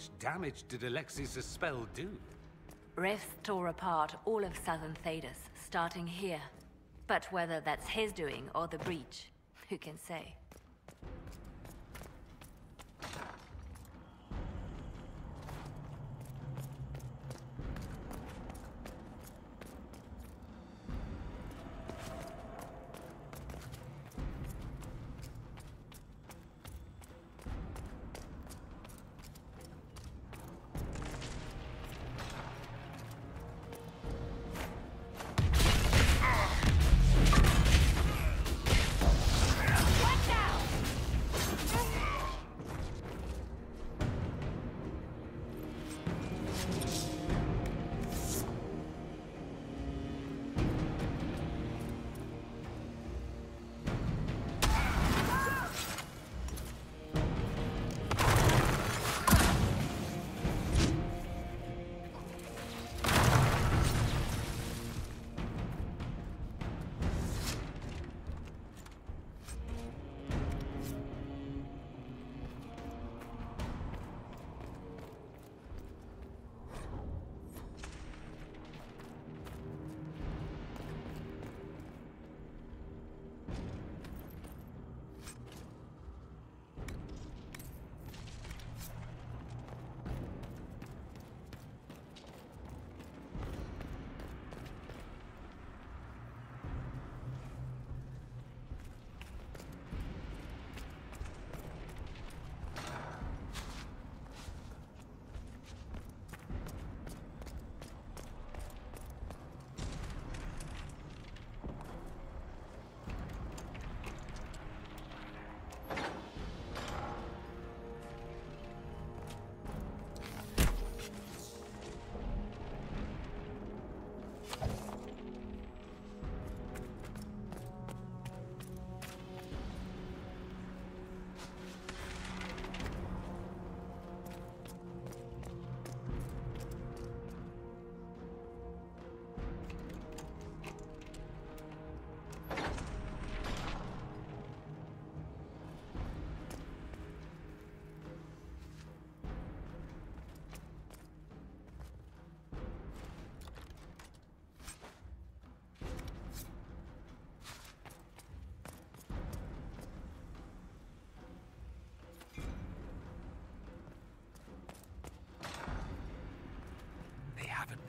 much damage did Alexi's spell do? Rifts tore apart all of southern Thedas, starting here. But whether that's his doing or the breach, who can say?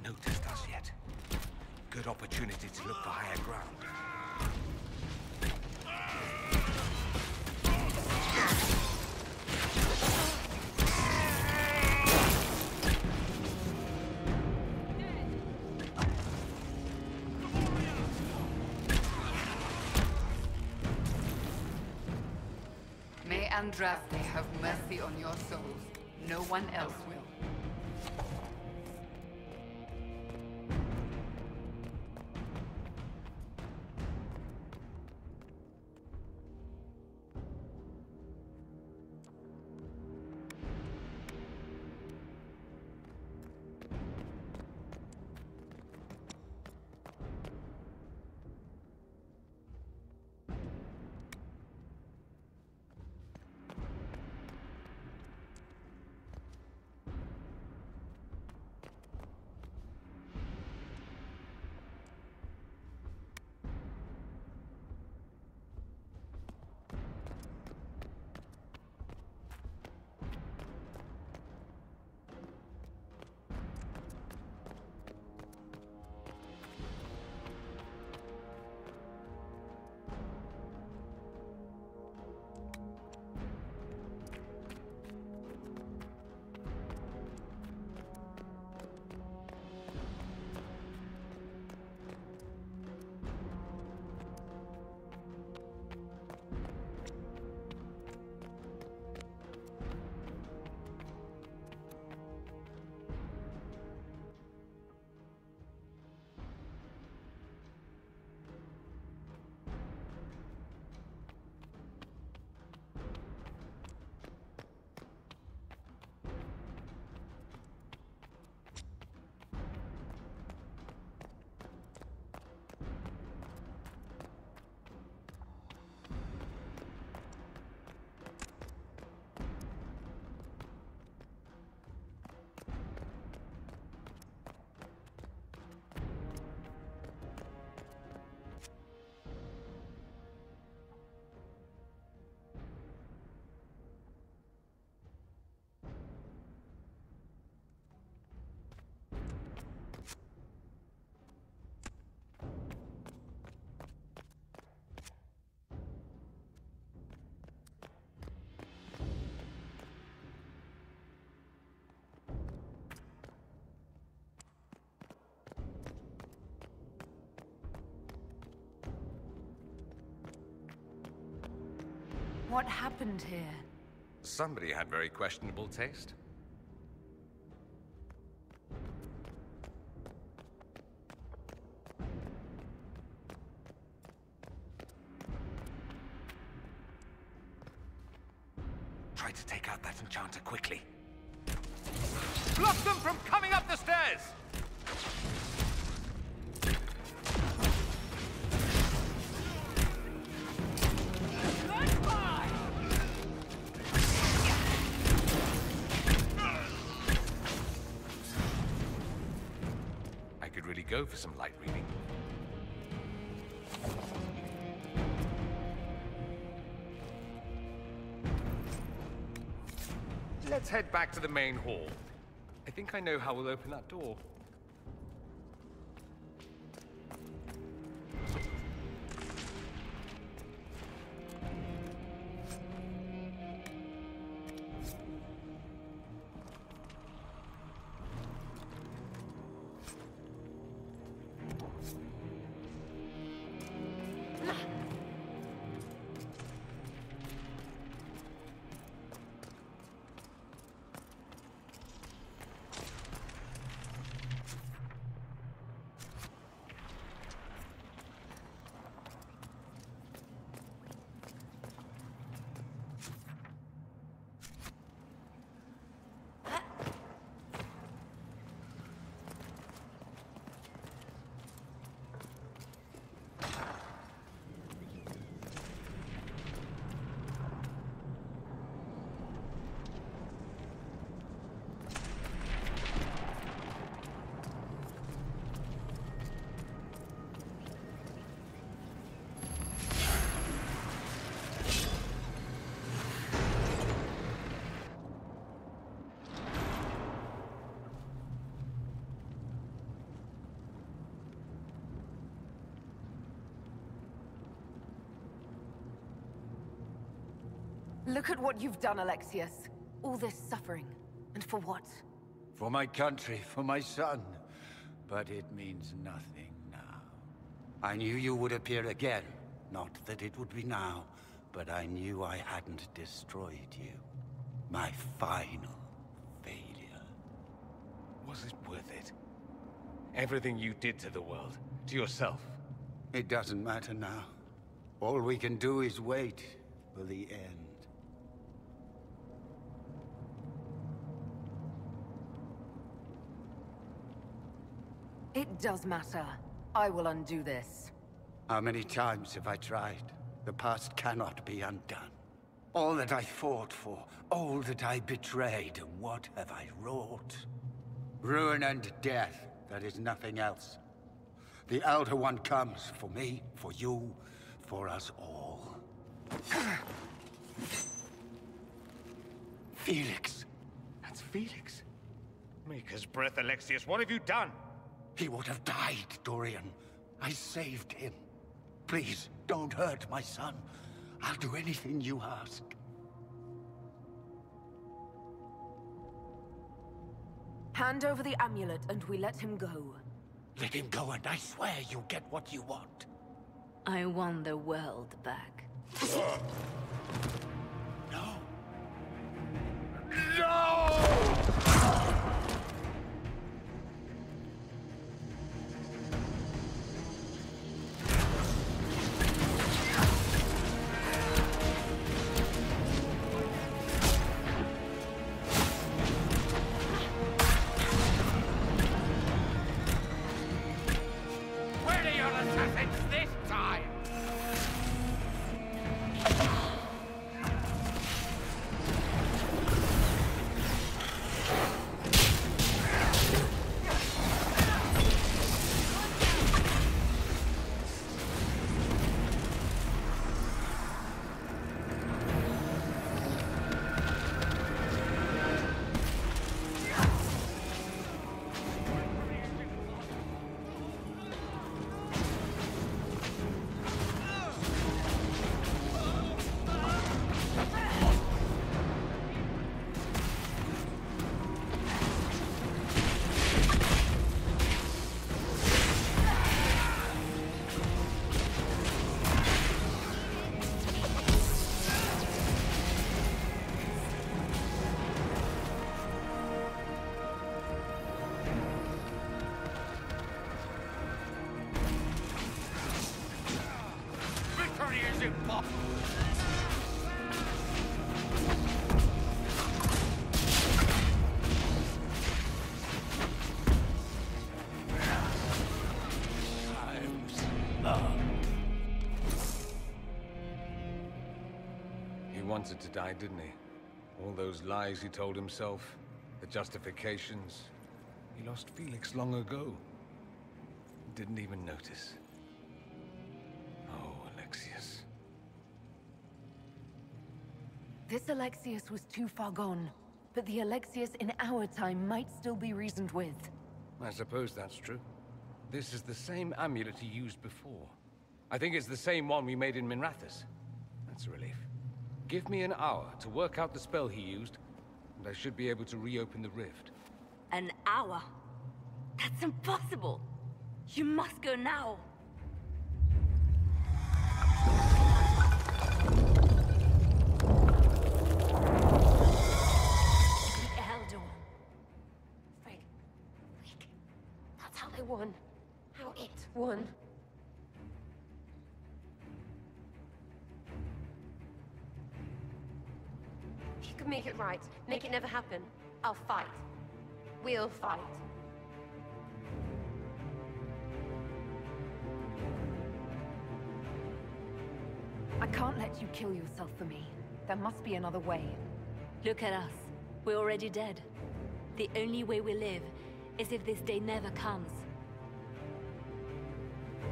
Noticed us yet. Good opportunity to look for higher ground. May Andraste have mercy on your souls. No one else will. What happened here? Somebody had very questionable taste. Try to take out that enchanter quickly. Block them from coming up the stairs! I could really go for some light reading. Let's head back to the main hall. I think I know how we'll open that door. Look at what you've done, Alexius. All this suffering. And for what? For my country, for my son. But it means nothing now. I knew you would appear again. Not that it would be now, but I knew I hadn't destroyed you. My final failure. Was it worth it? Everything you did to the world, to yourself. It doesn't matter now. All we can do is wait for the end. It does matter. I will undo this. How many times have I tried? The past cannot be undone. All that I fought for, all that I betrayed, and what have I wrought? Ruin and death, that is nothing else. The Elder One comes for me, for you, for us all. Felix. That's Felix. Maker's breath, Alexius. What have you done? He would have died, Dorian. I saved him. Please, don't hurt my son. I'll do anything you ask. Hand over the amulet and we let him go. Let him go and I swear you'll get what you want. I want the world back. No. No! Where are your assassins this time? wanted to die, didn't he? All those lies he told himself, the justifications. He lost Felix long ago. Didn't even notice. Oh, Alexius. This Alexius was too far gone, but the Alexius in our time might still be reasoned with. I suppose that's true. This is the same amulet he used before. I think it's the same one we made in Minrathous. That's a relief. Give me an hour to work out the spell he used, and I should be able to reopen the rift. An hour? That's impossible! You must go now! The Eldor. Frig. That's how they won. How it won. If you can make it right, make it never happen, I'll fight. We'll fight. I can't let you kill yourself for me. There must be another way. Look at us. We're already dead. The only way we live is if this day never comes.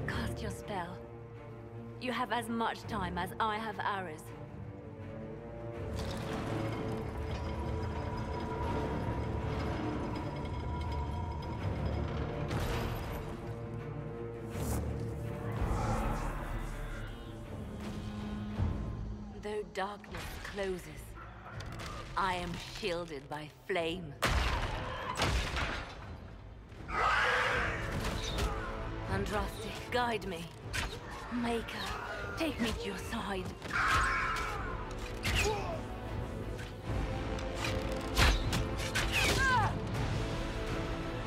Cast your spell. You have as much time as I have arrows. Though darkness closes, I am shielded by flame. Andraste, guide me. Maker, take me to your side.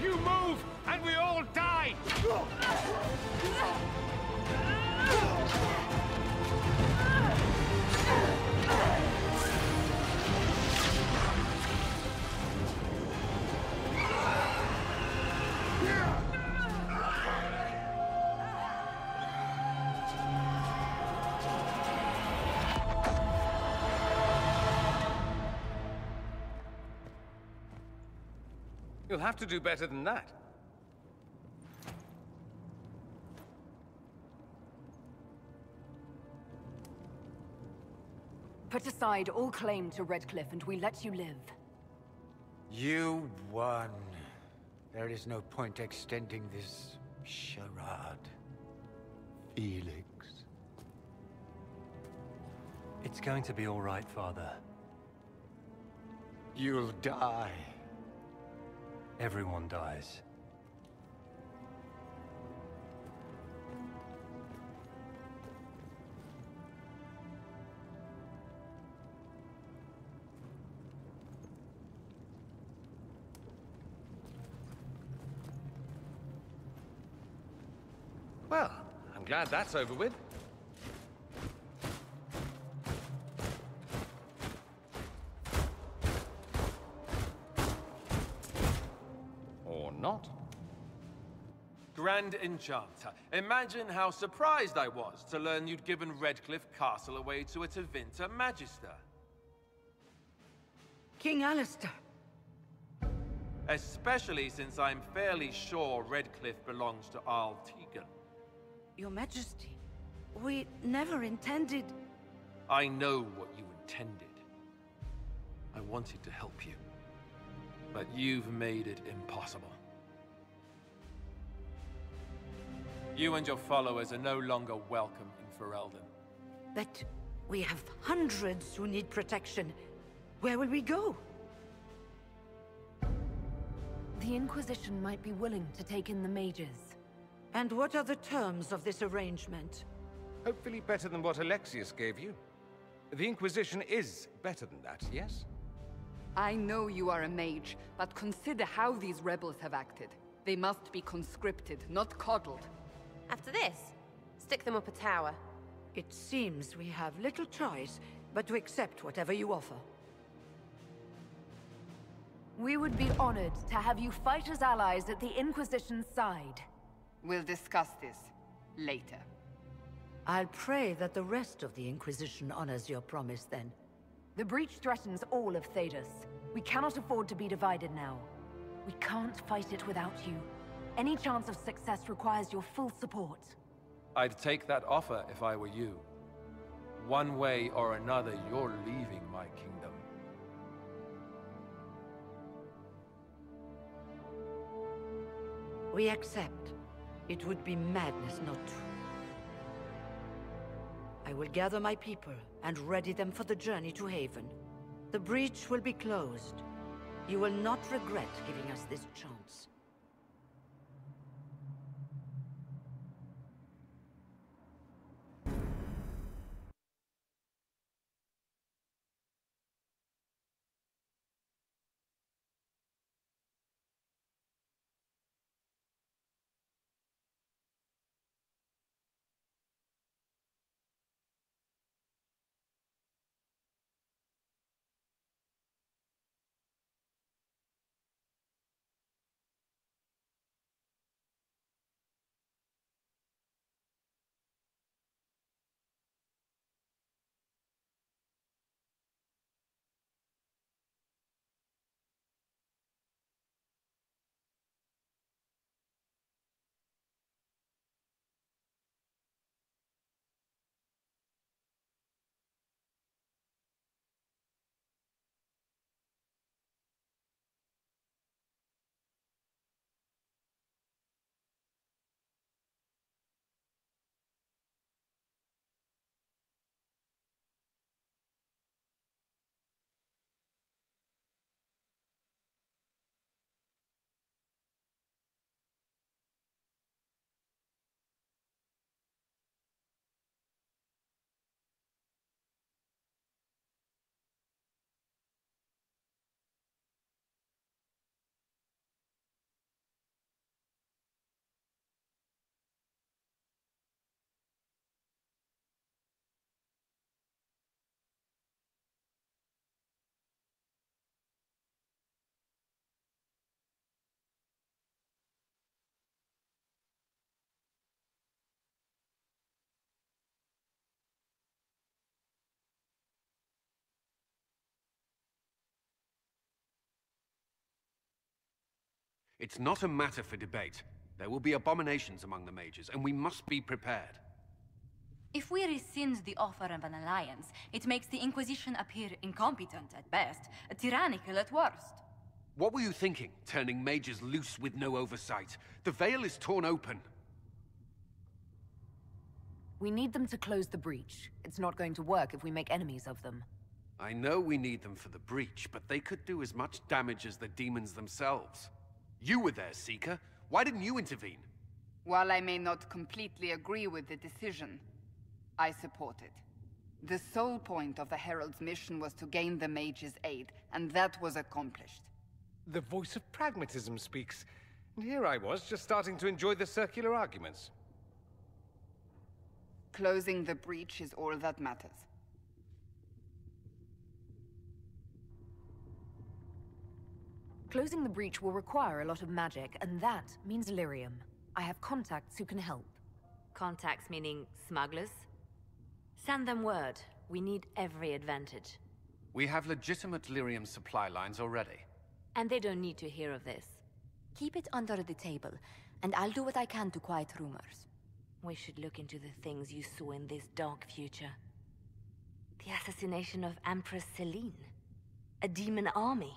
You move, and we all die! You'll have to do better than that. Put aside all claim to Redcliffe and we let you live. You won. There is no point extending this charade. Felix. It's going to be all right, Father. You'll die. Everyone dies. Well, I'm glad that's over with. Or not. Grand Enchanter, imagine how surprised I was to learn you'd given Redcliffe Castle away to a Tevinter Magister. King Alistair. Especially since I'm fairly sure Redcliffe belongs to Arl Tegan. Your Majesty, we never intended... I know what you intended. I wanted to help you. But you've made it impossible. You and your followers are no longer welcome in Ferelden. But we have hundreds who need protection. Where will we go? The Inquisition might be willing to take in the mages. And what are the terms of this arrangement? Hopefully better than what Alexius gave you. The Inquisition is better than that, yes? I know you are a mage, but consider how these rebels have acted. They must be conscripted, not coddled. After this, stick them up a tower. It seems we have little choice but to accept whatever you offer. We would be honored to have you fight as allies at the Inquisition's side. We'll discuss this later. I'll pray that the rest of the Inquisition honors your promise then. The breach threatens all of Thedas. We cannot afford to be divided now. We can't fight it without you. Any chance of success requires your full support. I'd take that offer if I were you. One way or another, you're leaving my kingdom. We accept. It would be madness not to. I will gather my people and ready them for the journey to Haven. The breach will be closed. You will not regret giving us this chance. It's not a matter for debate. There will be abominations among the mages, and we must be prepared. If we rescind the offer of an alliance, it makes the Inquisition appear incompetent at best, tyrannical at worst. What were you thinking, turning mages loose with no oversight? The veil is torn open. We need them to close the breach. It's not going to work if we make enemies of them. I know we need them for the breach, but they could do as much damage as the demons themselves. You were there, Seeker. Why didn't you intervene? While I may not completely agree with the decision, I support it. The sole point of the Herald's mission was to gain the mage's aid, and that was accomplished. The voice of pragmatism speaks. And here I was, just starting to enjoy the circular arguments. Closing the breach is all that matters. Closing the breach will require a lot of magic, and that means lyrium. I have contacts who can help. Contacts meaning smugglers? Send them word. We need every advantage. We have legitimate lyrium supply lines already. And they don't need to hear of this. Keep it under the table, and I'll do what I can to quiet rumors. We should look into the things you saw in this dark future. The assassination of Empress Celine. A demon army.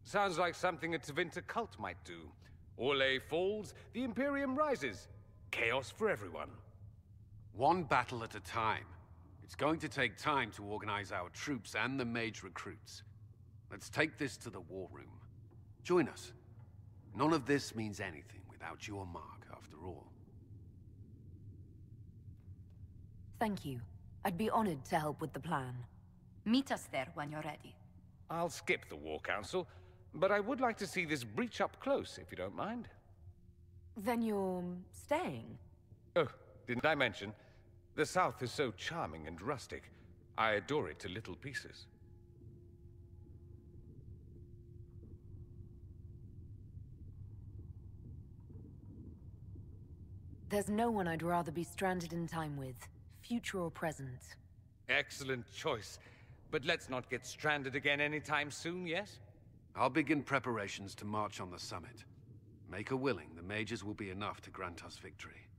Sounds like something a Tevinter cult might do. Orlais falls, the Imperium rises. Chaos for everyone. One battle at a time. It's going to take time to organize our troops and the mage recruits. Let's take this to the war room. Join us. None of this means anything without your mark, after all. Thank you. I'd be honored to help with the plan. Meet us there when you're ready. I'll skip the War Council, but I would like to see this breach up close, if you don't mind. Then you're staying? Oh, didn't I mention? The South is so charming and rustic. I adore it to little pieces. There's no one I'd rather be stranded in time with, future or present. Excellent choice. But let's not get stranded again anytime soon, yes? I'll begin preparations to march on the summit. Make her willing, the mages will be enough to grant us victory.